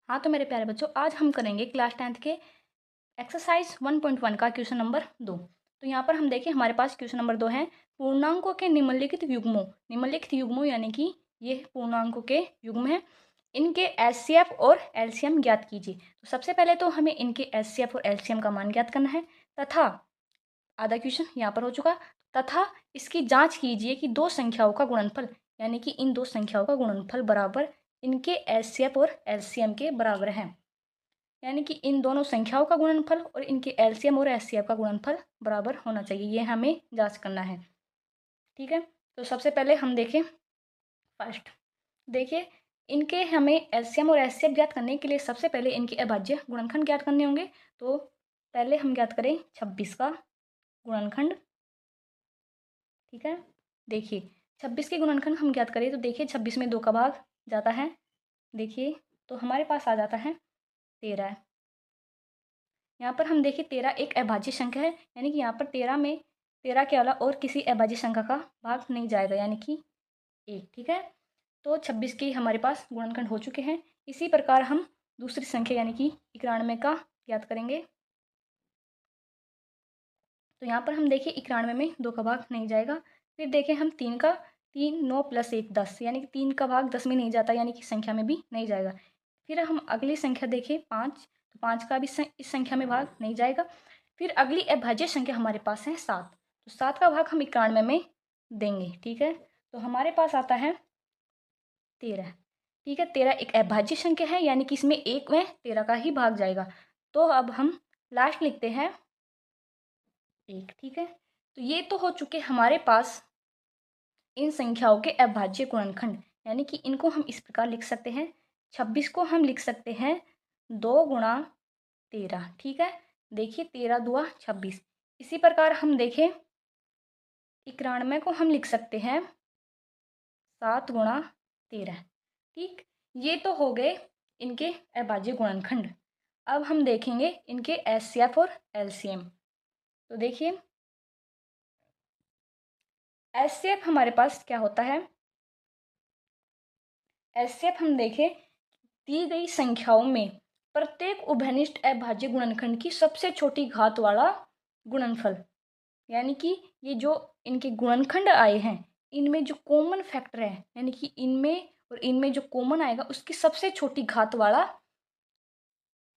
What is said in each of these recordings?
हाँ तो मेरे प्यारे बच्चों, आज हम करेंगे क्लास 10th के एक्सरसाइज 1.1 का क्वेश्चन नंबर 2। तो यहाँ पर हम देखें, हमारे पास क्वेश्चन नंबर 2 है, पूर्णांकों के निम्नलिखित युग्मों। निम्नलिखित युग्मों यानी कि ये पूर्णांकों के युग्म हैं, इनके एचसीएफ और एलसीएम ज्ञात कीजिए। तो सबसे पहले तो हमें इनके एचसीएफ और एलसीएम का मान ज्ञात करना है, तथा आधा क्वेश्चन यहाँ पर हो चुका, तथा इसकी जांच कीजिए कि दो संख्याओं का गुणनफल, यानी कि इन दो संख्याओं का गुणनफल बराबर इनके एचसीएफ और एलसीएम के बराबर है। यानी कि इन दोनों संख्याओं का गुणनफल और इनके एलसीएम और एचसीएफ का गुणनफल बराबर होना चाहिए, ये हमें जांच करना है। ठीक है, तो सबसे पहले हम देखें, फर्स्ट देखिए, इनके हमें एलसीएम और एचसीएफ ज्ञात करने के लिए सबसे पहले इनके अभाज्य गुणनखंड ज्ञात करने होंगे। तो पहले हम ज्ञात करें 26 का गुणनखंड। ठीक है, देखिए 26 के गुणनखंड हम ज्ञात करें तो देखिए 26 में 2 का भाग जाता है, देखिए तो हमारे पास आ जाता है 13। यहाँ पर हम देखिए 13 एक अभाज्य संख्या है, यानी कि यहाँ पर 13 में 13 के अलावा और किसी अभाज्य संख्या का भाग नहीं जाएगा, यानी कि 1। ठीक है, तो 26 के हमारे पास गुणनखंड हो चुके हैं। इसी प्रकार हम दूसरी संख्या यानी कि 91 का ज्ञात करेंगे। तो यहाँ पर हम देखिए 91 में 2 का भाग नहीं जाएगा। फिर देखें हम 3 का, 3 9 + 1 10, यानी कि 3 का भाग 10 में नहीं जाता, यानी कि संख्या में भी नहीं जाएगा। फिर हम अगली संख्या देखें 5, तो 5 का भी इस संख्या में भाग नहीं जाएगा। फिर अगली अभाज्य संख्या हमारे पास है 7, तो 7 का भाग हम 91 में देंगे। ठीक है, तो हमारे पास आता है 13। ठीक है, 13 एक अभाज्य संख्या है, यानी कि इसमें 1 में 13 का ही भाग जाएगा। तो अब हम लास्ट लिखते हैं 1। ठीक है, तो ये तो हो चुके हमारे पास इन संख्याओं के अभाज्य गुणनखंड, यानी कि इनको हम इस प्रकार लिख सकते हैं। 26 को हम लिख सकते हैं 2 × 13। ठीक है, देखिए 13 दूआ 26। इसी प्रकार हम देखें 91 को हम लिख सकते हैं 7 × 13। ठीक, ये तो हो गए इनके अभाज्य गुणनखंड। अब हम देखेंगे इनके एचसीएफ और एलसीएम। तो देखिए एचसीएफ हमारे पास क्या होता है, एचसीएफ हम देखें, दी गई संख्याओं में प्रत्येक उभयनिष्ठ अभाज्य गुणनखंड की सबसे छोटी घात वाला गुणनफल, यानी कि ये जो इनके गुणनखंड आए हैं इनमें जो कॉमन फैक्टर है, यानी कि इनमें और इनमें जो कॉमन आएगा उसकी सबसे छोटी घात वाला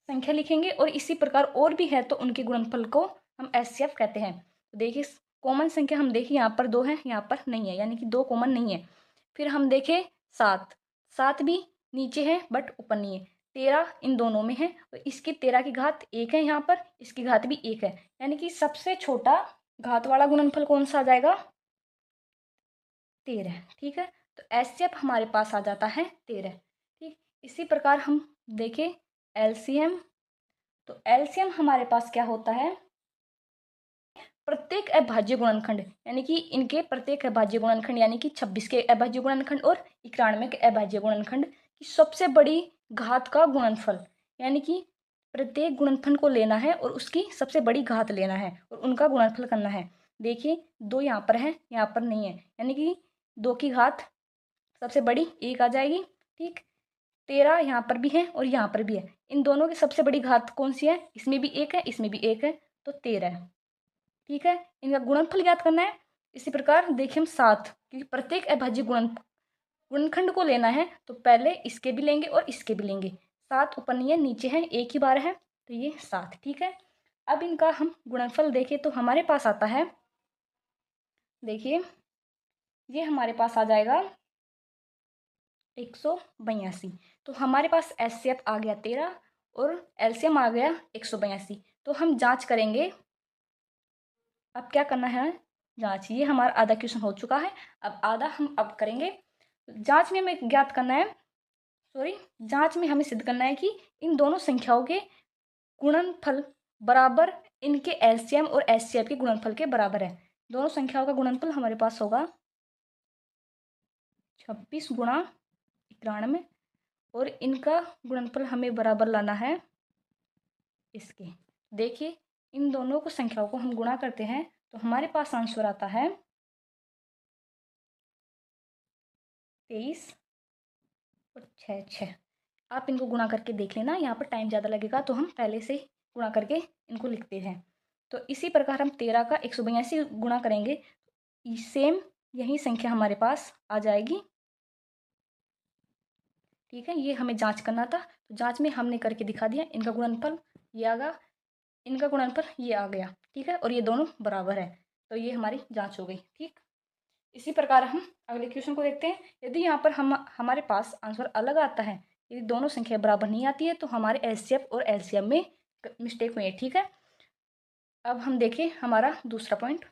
संख्या लिखेंगे। और इसी प्रकार और भी है तो उनके गुणनफल को हम एचसीएफ कहते हैं। तो देखिए कॉमन संख्या हम देखिए यहाँ पर 2 है, यहाँ पर नहीं है, यानी कि 2 कॉमन नहीं है। फिर हम देखें 7, 7 भी नीचे है बट ऊपर नहीं है। 13 इन दोनों में है, और इसकी 13 की घात 1 है, यहाँ पर इसकी घात भी 1 है, यानी कि सबसे छोटा घात वाला गुणनफल कौन सा आ जाएगा, 13। ठीक है, तो एचसीएफ हमारे पास आ जाता है 13। ठीक, इसी प्रकार हम देखें एलसीएम। तो एलसीएम हमारे पास क्या होता है, प्रत्येक अभाज्य गुणनखंड, यानी कि इनके प्रत्येक अभाज्य गुणनखंड, यानी कि 26 के अभाज्य गुणनखंड और 91 के अभाज्य गुणनखंड की सबसे बड़ी घात का गुणनफल, यानी कि प्रत्येक गुणनफल को लेना है और उसकी सबसे बड़ी घात लेना है और उनका गुणनफल करना है। देखिए 2 यहाँ पर है, यहाँ पर नहीं है, यानी कि 2 की घात सबसे बड़ी 1 आ जाएगी। ठीक, 13 यहाँ पर भी है और यहाँ पर भी है, इन दोनों की सबसे बड़ी घात कौन सी है, इसमें भी 1 है, इसमें भी 1 है, तो 13 है। ठीक है, इनका गुणनफल ज्ञात करना है। इसी प्रकार देखिए हम 7, क्योंकि प्रत्येक अभाज्य गुणनखंड को लेना है तो पहले इसके भी लेंगे और इसके भी लेंगे। 7 ऊपर नहीं है, नीचे है, एक ही बार है, तो ये 7। ठीक है, अब इनका हम गुणनफल देखें तो हमारे पास आता है, देखिए ये हमारे पास आ जाएगा 182। तो हमारे पास एचसीएफ आ गया 13 और एलसीएम आ गया 182। तो हम जांच करेंगे, अब क्या करना है जांच, ये हमारा आधा क्वेश्चन हो चुका है, अब आधा हम अब करेंगे। जांच में हमें ज्ञात करना है, जांच में हमें सिद्ध करना है कि इन दोनों संख्याओं के गुणनफल बराबर इनके एलसीएम और एचसीएफ के गुणनफल के बराबर है। दोनों संख्याओं का गुणनफल हमारे पास होगा 26 × 91, और इनका गुणनफल हमें बराबर लाना है इसके। देखिए इन दोनों को संख्याओं को हम गुणा करते हैं तो हमारे पास आंसर आता है 23 और 6 6। आप इनको गुणा करके देख लेना, यहाँ पर टाइम ज़्यादा लगेगा तो हम पहले से ही गुणा करके इनको लिखते हैं। तो इसी प्रकार हम 13 का 182 गुणा करेंगे, सेम यही संख्या हमारे पास आ जाएगी। ठीक है, ये हमें जांच करना था, तो जांच में हमने करके दिखा दिया। इनका गुणनफल ये आ गया, इनका गुणनफल ये आ गया। ठीक है, और ये दोनों बराबर है, तो ये हमारी जांच हो गई। ठीक, इसी प्रकार हम अगले क्वेश्चन को देखते हैं। यदि यहाँ पर हमारे पास आंसर अलग आता है, यदि दोनों संख्या बराबर नहीं आती है, तो हमारे एचसीएफ और एलसीएम में मिस्टेक हुई है। ठीक है, अब हम देखें हमारा दूसरा पॉइंट।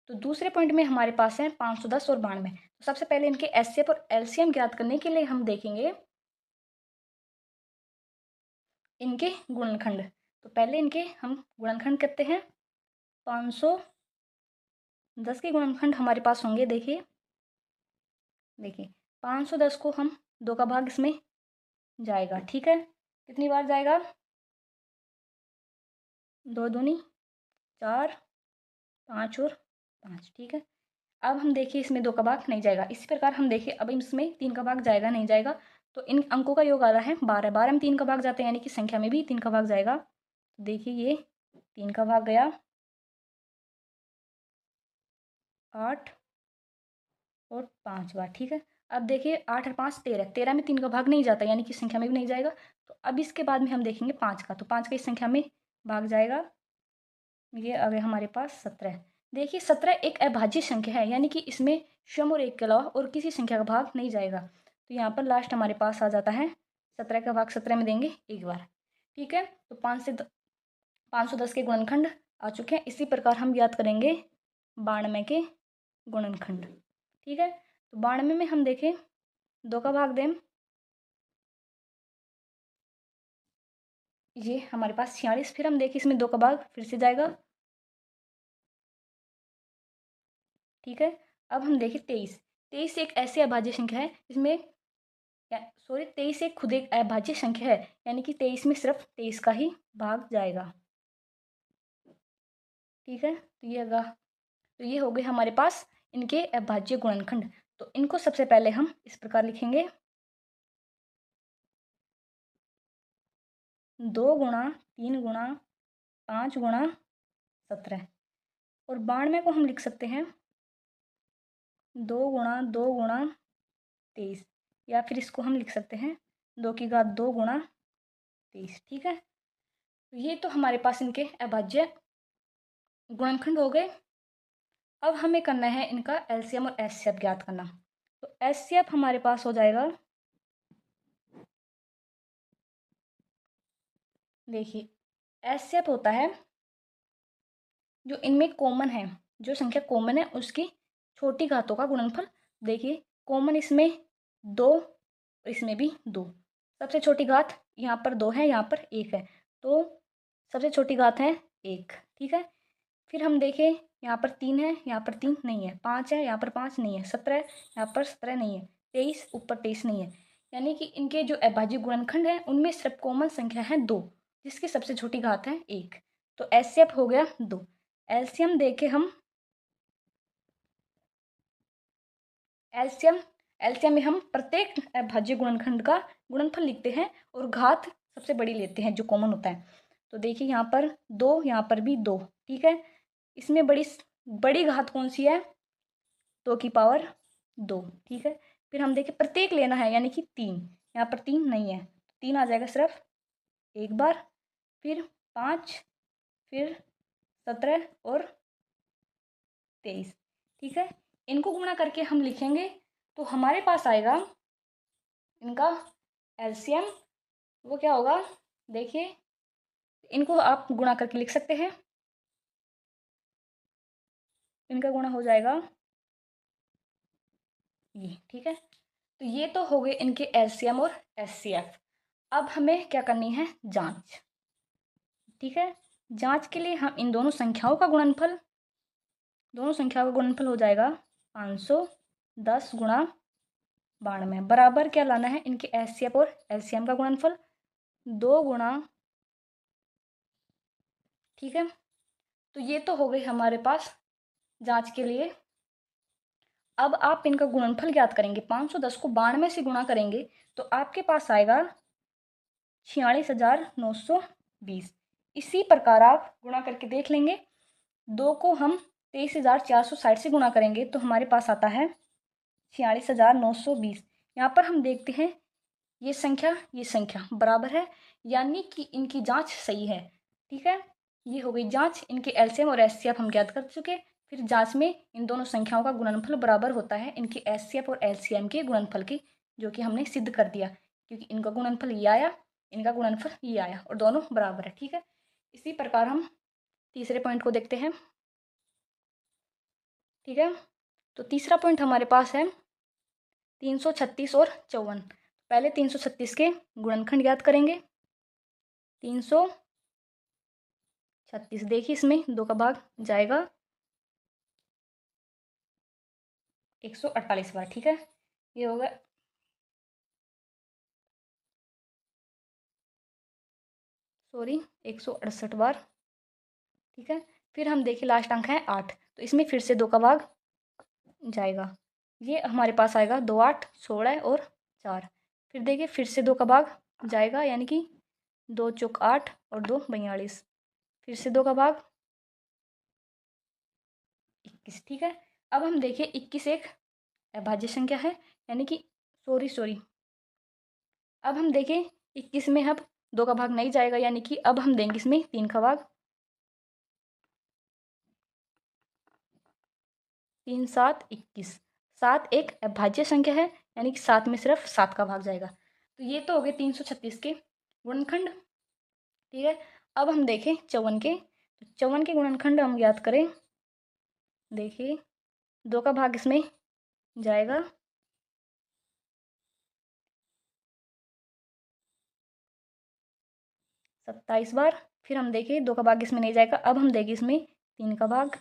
तो दूसरे पॉइंट में हमारे पास है 510 और 92। तो सबसे पहले इनके एचसीएफ और एलसीएम ज्ञात करने के लिए हम देखेंगे इनके गुणनखंड। तो पहले इनके हम गुणनखंड करते हैं। 510 के गुणनखंड हमारे पास होंगे, देखिए 510 को हम 2 का भाग इसमें जाएगा। ठीक है, कितनी बार जाएगा? 2 दूनी 4, 5 और 5। ठीक है, अब हम देखिए इसमें 2 का भाग नहीं जाएगा। इसी प्रकार हम देखिए अब इसमें 3 का भाग जाएगा नहीं जाएगा। तो इन अंकों का योग आ रहा है 12। 12 में 3 का भाग जाते हैं, यानी कि संख्या में भी 3 का भाग जाएगा। देखिए ये 3 का भाग गया, 8 और 5 बार। ठीक है, अब देखिए 8 और 5 13। 13 में 3 का भाग नहीं जाता, यानी कि संख्या में भी नहीं जाएगा। तो अब इसके बाद में हम देखेंगे 5 का। तो 5 का इस संख्या में भाग जाएगा, ये आ गया हमारे पास 17। देखिए 17 एक अभाज्य संख्या है, यानी कि इसमें सम और एक के अलावा और किसी संख्या का भाग नहीं जाएगा। तो यहाँ पर लास्ट हमारे पास आ जाता है 17 का भाग 17 में देंगे एक बार। ठीक है, तो 510 के गुणनखंड आ चुके हैं। इसी प्रकार हम याद करेंगे 92 के गुणनखंड। ठीक है, तो 92 में हम देखें 2 का भाग दें, ये हमारे पास 46। फिर हम देखें इसमें 2 का भाग फिर से जाएगा। ठीक है, अब हम देखें 23। 23 एक ऐसी अभाज्य संख्या है इसमें, सॉरी 23 एक खुद एक अभाज्य संख्या है, यानी कि 23 में सिर्फ 23 का ही भाग जाएगा। ठीक है, तो ये हो गए हमारे पास इनके अभाज्य गुणनखंड। तो इनको सबसे पहले हम इस प्रकार लिखेंगे, 2 गुणा 3 गुणा 5 गुणा 17। और 92 को हम लिख सकते हैं 2 गुणा 2 गुणा 23, या फिर इसको हम लिख सकते हैं 2 की घात 2 गुणा 23। ठीक है, तो ये तो हमारे पास इनके अभाज्य गुणनखंड हो गए। अब हमें करना है इनका एलसीएम और एचसीएफ ज्ञात करना। तो एचसीएफ हमारे पास हो जाएगा, देखिए एचसीएफ होता है जो इनमें कॉमन है, जो संख्या कॉमन है उसकी छोटी घातों का गुणनफल। देखिए कॉमन इसमें 2, इसमें भी 2। सबसे छोटी घात यहाँ पर 2 है, यहाँ पर 1 है, तो सबसे छोटी घात है 1। ठीक है, फिर हम देखें यहाँ पर 3 है, यहाँ पर 3 नहीं है, 5 है, यहाँ पर 5 नहीं है, 17 है, यहाँ पर 17 नहीं है, 23 ऊपर 23 नहीं है। यानी कि इनके जो अभाज्य गुणनखंड है उनमें सिर्फ कॉमन संख्या है 2, जिसकी सबसे छोटी घात है 1। तो एचसीएफ हो गया 2। एलसीएम देखे हम, एलसीएम एलसीएम में हम प्रत्येक अभाज्य गुणनखंड का गुणनफल लिखते हैं और घात सबसे बड़ी लेते हैं जो कॉमन होता है। तो देखिए यहाँ पर 2, यहाँ पर भी 2। ठीक है, इसमें बड़ी बड़ी घात कौन सी है? 2 की पावर 2। ठीक है, फिर हम देखें प्रत्येक लेना है, यानी कि 3। यहाँ पर 3 नहीं है, 3 आ जाएगा सिर्फ एक बार, फिर 5, फिर 17 और 23। ठीक है, इनको गुणा करके हम लिखेंगे तो हमारे पास आएगा इनका एलसीएम। वो क्या होगा? देखिए इनको आप गुणा करके लिख सकते हैं, इनका गुणा हो जाएगा ये। ठीक है, तो ये तो हो गए इनके एलसीएम और एचसीएफ। अब हमें क्या करनी है? जांच। ठीक है, जांच के लिए हम इन दोनों संख्याओं का गुणनफल, दोनों संख्याओं का गुणनफल हो जाएगा 510 गुणा 92 बराबर क्या लाना है? इनके एचसीएफ और एलसीएम का गुणनफल 2 गुणा। ठीक है, तो ये तो हो गई हमारे पास जांच के लिए। अब आप इनका गुणनफल ज्ञात करेंगे। 510 को 92 से गुणा करेंगे तो आपके पास आएगा 46,920। इसी प्रकार आप गुणा करके देख लेंगे। 2 को हम 23,460 से गुणा करेंगे तो हमारे पास आता है 46,920। यहाँ पर हम देखते हैं ये संख्या बराबर है, यानी कि इनकी जांच सही है। ठीक है, ये हो गई जांच। इनके एलसीएम और एचसीएफ हम ज्ञात कर चुके। फिर जांच में इन दोनों संख्याओं का गुणनफल बराबर होता है इनके एचसीएफ और एलसीएम के गुणनफल के, जो कि हमने सिद्ध कर दिया, क्योंकि इनका गुणनफल ये आया, इनका गुणनफल ये आया और दोनों बराबर है। ठीक है, इसी प्रकार हम तीसरे पॉइंट को देखते हैं। ठीक है, तो तीसरा पॉइंट हमारे पास है 336 और 54। पहले 336 के गुणनखंड याद करेंगे। 336, देखिए इसमें 2 का भाग जाएगा 148 बार। ठीक है, ये होगा 168 बार। ठीक है, फिर हम देखें लास्ट अंक है 8, तो इसमें फिर से 2 का भाग जाएगा। ये हमारे पास आएगा 2 8 16 और 4। फिर देखिए फिर से 2 का भाग जाएगा, यानी कि 2 चौक 8 और 2 42। फिर से 2 का भाग 21। ठीक है, अब हम देखें 21 एक अभाज्य संख्या है, यानी कि सॉरी अब हम देखें 21 में अब 2 का भाग नहीं जाएगा, यानी कि अब हम देंगे इसमें 3 का भाग। 3 7 21। 7 एक अभाज्य संख्या है, यानी कि 7 में सिर्फ 7 का भाग जाएगा। तो ये तो हो गए 336 के गुणनखंड। ठीक है, अब हम देखें 54 के। तो 54 के गुणनखंड हम याद करें। देखिए 2 का भाग इसमें जाएगा 27 बार। फिर हम देखें 2 का भाग इसमें नहीं जाएगा, अब हम देंगे इसमें 3 का भाग।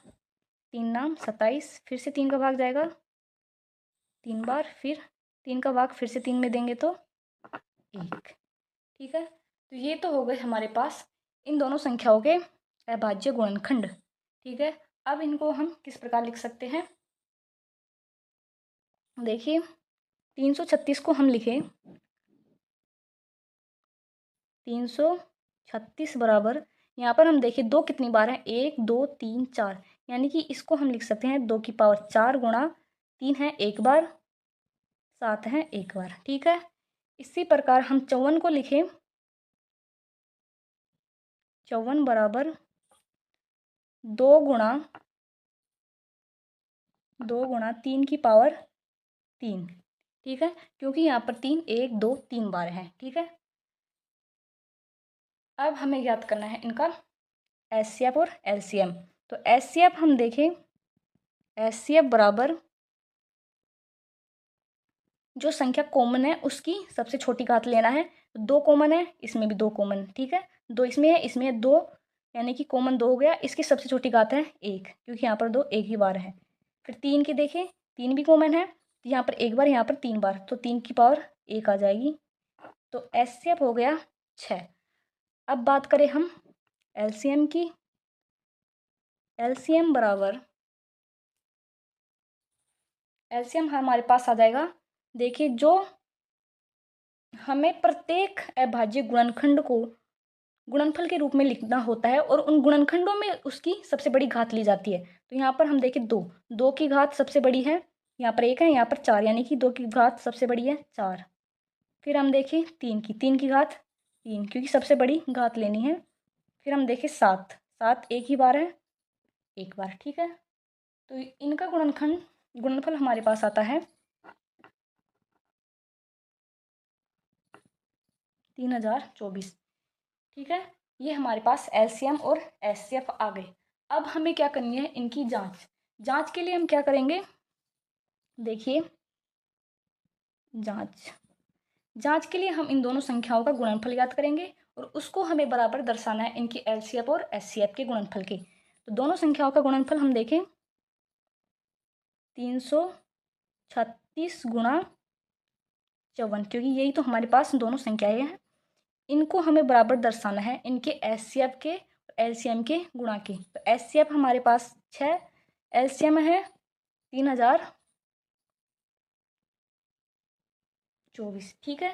3 नाम 27, फिर से 3 का भाग जाएगा 3 बार। फिर 3 का भाग फिर से 3 में देंगे तो 1। ठीक है, तो ये तो हो गए हमारे पास इन दोनों संख्याओं के अभाज्य गुणनखंड। ठीक है, अब इनको हम किस प्रकार लिख सकते हैं। देखिए 336 को हम लिखें 336 बराबर, यहाँ पर हम देखें 2 कितनी बार है, 1 2 3 4, यानी कि इसको हम लिख सकते हैं 2 की पावर 4 गुणा 3 है 1 बार, 7 है 1 बार। ठीक है, इसी प्रकार हम 54 को लिखें 54 बराबर 2 गुणा 3 की पावर 3। ठीक है, क्योंकि यहाँ पर 3 1 2 3 बार है। ठीक है, अब हमें याद करना है इनका एचसीएफ और एलसीएम। तो एचसीएफ हम देखें, एचसीएफ बराबर जो संख्या कॉमन है उसकी सबसे छोटी घात लेना है। तो 2 कॉमन है, इसमें भी 2 कॉमन। ठीक है, 2 इसमें है, इसमें है 2, यानी कि कॉमन 2 हो गया। इसकी सबसे छोटी घात है 1, क्योंकि यहाँ पर 2 एक ही बार है। फिर 3 की देखें, 3 भी कॉमन है, तो यहाँ पर 1 बार, यहाँ पर 3 बार, तो 3 की पावर 1 आ जाएगी। तो एचसीएफ हो गया 6। अब बात करें हम एलसीएम की। एलसीएम बराबर, एलसीएम हमारे पास आ जाएगा। देखिए जो हमें प्रत्येक अभाज्य गुणनखंड को गुणनफल के रूप में लिखना होता है और उन गुणनखंडों में उसकी सबसे बड़ी घात ली जाती है। तो यहाँ पर हम देखें 2, 2 की घात सबसे बड़ी है, यहाँ पर 1 है, यहाँ पर 4, यानी कि 2 की घात सबसे बड़ी है 4। फिर हम देखें 3 की घात 3, क्योंकि सबसे बड़ी घात लेनी है। फिर हम देखें 7, 7 एक ही बार है, 1 बार। ठीक है, तो इनका गुणनफल हमारे पास आता है 3024। ठीक है, ये हमारे पास एलसीएम और एचसीएफ आ गए। अब हमें क्या करनी है, इनकी जांच। जांच के लिए हम क्या करेंगे, देखिए जांच। जांच के लिए हम इन दोनों संख्याओं का गुणनफल याद करेंगे और उसको हमें बराबर दर्शाना है इनकी एलसीएफ और एचसीएफ के गुणनफल के। तो दोनों संख्याओं का गुणनफल हम देखें 336 गुणा 54, क्योंकि यही तो हमारे पास दोनों संख्याएं हैं। इनको हमें बराबर दर्शाना है इनके एचसीएफ के एलसीएम के गुणा के। तो एचसीएफ हमारे पास 6, एलसीएम है 3000 24, ठीक है।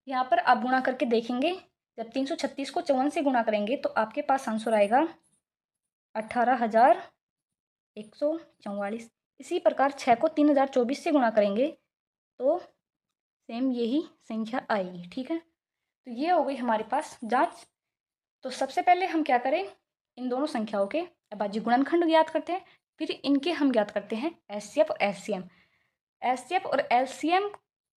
यहाँ पर आप गुणा करके देखेंगे, जब 336 को 54 से गुणा करेंगे तो आपके पास आंसर आएगा 18,144। इसी प्रकार 6 को 3024 से गुणा करेंगे तो सेम यही संख्या आएगी, ठीक है। तो ये हो गई हमारे पास जांच। तो सबसे पहले हम क्या करें, इन दोनों संख्याओं के अभाज्य गुणनखंड ज्ञात करते हैं, फिर इनके हम ज्ञात करते हैं एचसीएफ और एलसीएम। एचसीएफ और एलसीएम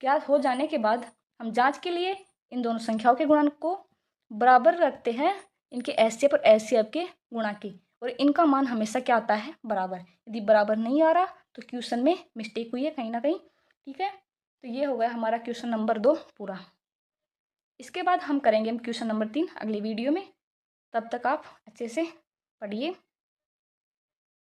ज्ञात हो जाने के बाद हम जांच के लिए इन दोनों संख्याओं के गुणन को बराबर रखते हैं इनके एचसीएफ और एलसीएम के गुणा की, और इनका मान हमेशा क्या आता है, बराबर। यदि बराबर नहीं आ रहा तो क्वेश्चन में मिस्टेक हुई है कहीं ना कहीं, ठीक है। तो ये हो गया हमारा क्वेश्चन नंबर 2 पूरा। इसके बाद हम करेंगे क्वेश्चन नंबर 3 अगली वीडियो में। तब तक आप अच्छे से पढ़िए।